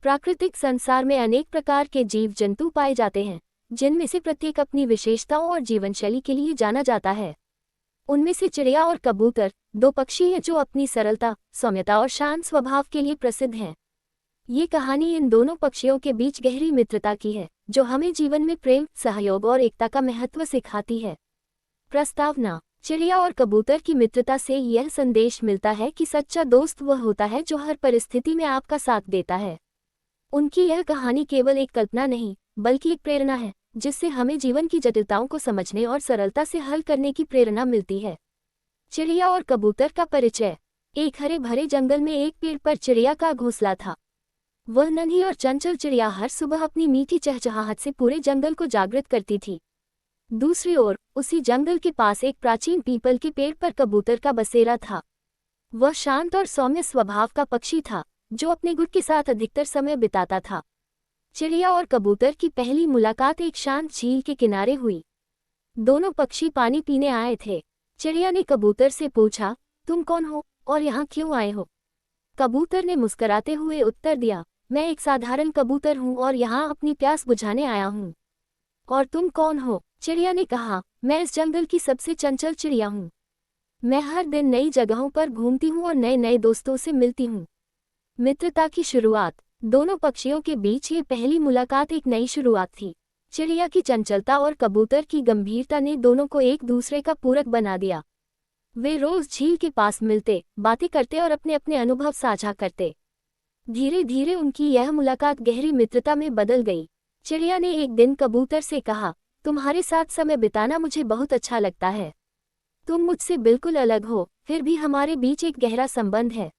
प्राकृतिक संसार में अनेक प्रकार के जीव जंतु पाए जाते हैं, जिनमें से प्रत्येक अपनी विशेषताओं और जीवनशैली के लिए जाना जाता है। उनमें से चिड़िया और कबूतर दो पक्षी हैं जो अपनी सरलता, सौम्यता और शांत स्वभाव के लिए प्रसिद्ध हैं। ये कहानी इन दोनों पक्षियों के बीच गहरी मित्रता की है, जो हमें जीवन में प्रेम, सहयोग और एकता का महत्व सिखाती है। प्रस्तावना: चिड़िया और कबूतर की मित्रता से यह संदेश मिलता है कि सच्चा दोस्त वह होता है जो हर परिस्थिति में आपका साथ देता है। उनकी यह कहानी केवल एक कल्पना नहीं, बल्कि एक प्रेरणा है, जिससे हमें जीवन की जटिलताओं को समझने और सरलता से हल करने की प्रेरणा मिलती है। चिड़िया और कबूतर का परिचय। एक हरे भरे जंगल में एक पेड़ पर चिड़िया का घोंसला था। वह नन्ही और चंचल चिड़िया हर सुबह अपनी मीठी चहचहाहट से पूरे जंगल को जागृत करती थी। दूसरी ओर, उसी जंगल के पास एक प्राचीन पीपल के पेड़ पर कबूतर का बसेरा था। वह शांत और सौम्य स्वभाव का पक्षी था, जो अपने गुट के साथ अधिकतर समय बिताता था। चिड़िया और कबूतर की पहली मुलाकात एक शांत झील के किनारे हुई। दोनों पक्षी पानी पीने आए थे। चिड़िया ने कबूतर से पूछा, तुम कौन हो और यहाँ क्यों आए हो? कबूतर ने मुस्कुराते हुए उत्तर दिया, मैं एक साधारण कबूतर हूँ और यहाँ अपनी प्यास बुझाने आया हूँ। और तुम कौन हो? चिड़िया ने कहा, मैं इस जंगल की सबसे चंचल चिड़िया हूँ। मैं हर दिन नई जगहों पर घूमती हूँ और नए नए दोस्तों से मिलती हूँ। मित्रता की शुरुआत। दोनों पक्षियों के बीच ये पहली मुलाकात एक नई शुरुआत थी। चिड़िया की चंचलता और कबूतर की गंभीरता ने दोनों को एक दूसरे का पूरक बना दिया। वे रोज झील के पास मिलते, बातें करते और अपने अपने अनुभव साझा करते। धीरे धीरे उनकी यह मुलाकात गहरी मित्रता में बदल गई। चिड़िया ने एक दिन कबूतर से कहा, तुम्हारे साथ समय बिताना मुझे बहुत अच्छा लगता है। तुम मुझसे बिल्कुल अलग हो, फिर भी हमारे बीच एक गहरा संबंध है।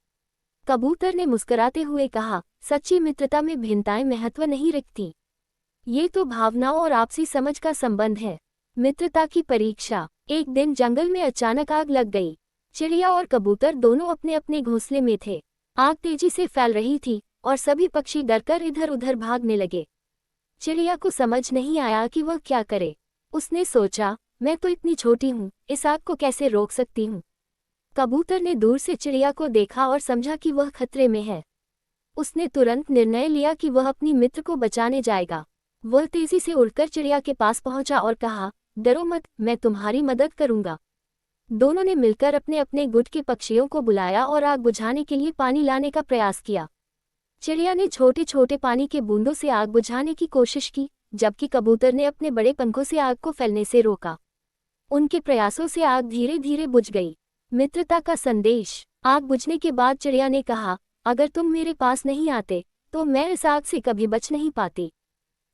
कबूतर ने मुस्कुराते हुए कहा, सच्ची मित्रता में भिन्नताएं महत्व नहीं रखती। ये तो भावनाओं और आपसी समझ का संबंध है। मित्रता की परीक्षा। एक दिन जंगल में अचानक आग लग गई। चिड़िया और कबूतर दोनों अपने अपने घोंसले में थे। आग तेजी से फैल रही थी और सभी पक्षी डरकर इधर उधर भागने लगे। चिड़िया को समझ नहीं आया कि वह क्या करे। उसने सोचा, मैं तो इतनी छोटी हूँ, इस आग को कैसे रोक सकती हूँ। कबूतर ने दूर से चिड़िया को देखा और समझा कि वह खतरे में है। उसने तुरंत निर्णय लिया कि वह अपनी मित्र को बचाने जाएगा। वह तेजी से उड़कर चिड़िया के पास पहुंचा और कहा, डरो मत, मैं तुम्हारी मदद करूंगा। दोनों ने मिलकर अपने अपने गुट के पक्षियों को बुलाया और आग बुझाने के लिए पानी लाने का प्रयास किया। चिड़िया ने छोटे छोटे पानी के बूंदों से आग बुझाने की कोशिश की, जबकि कबूतर ने अपने बड़े पंखों से आग को फैलने से रोका। उनके प्रयासों से आग धीरे धीरे बुझ गई। मित्रता का संदेश। आग बुझने के बाद चिड़िया ने कहा, अगर तुम मेरे पास नहीं आते तो मैं इस आग से कभी बच नहीं पाती।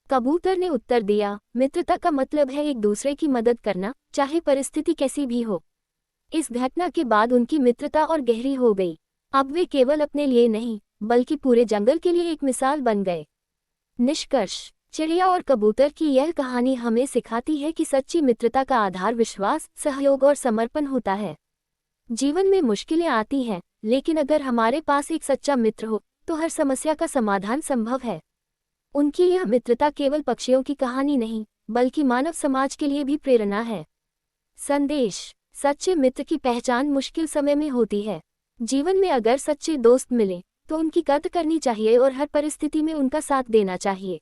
कबूतर ने उत्तर दिया, मित्रता का मतलब है एक दूसरे की मदद करना, चाहे परिस्थिति कैसी भी हो। इस घटना के बाद उनकी मित्रता और गहरी हो गई। अब वे केवल अपने लिए नहीं, बल्कि पूरे जंगल के लिए एक मिसाल बन गए। निष्कर्ष। चिड़िया और कबूतर की यह कहानी हमें सिखाती है कि सच्ची मित्रता का आधार विश्वास, सहयोग और समर्पण होता है। जीवन में मुश्किलें आती हैं, लेकिन अगर हमारे पास एक सच्चा मित्र हो तो हर समस्या का समाधान संभव है। उनकी यह मित्रता केवल पक्षियों की कहानी नहीं, बल्कि मानव समाज के लिए भी प्रेरणा है। संदेश। सच्चे मित्र की पहचान मुश्किल समय में होती है। जीवन में अगर सच्चे दोस्त मिले तो उनकी कद्र करनी चाहिए और हर परिस्थिति में उनका साथ देना चाहिए।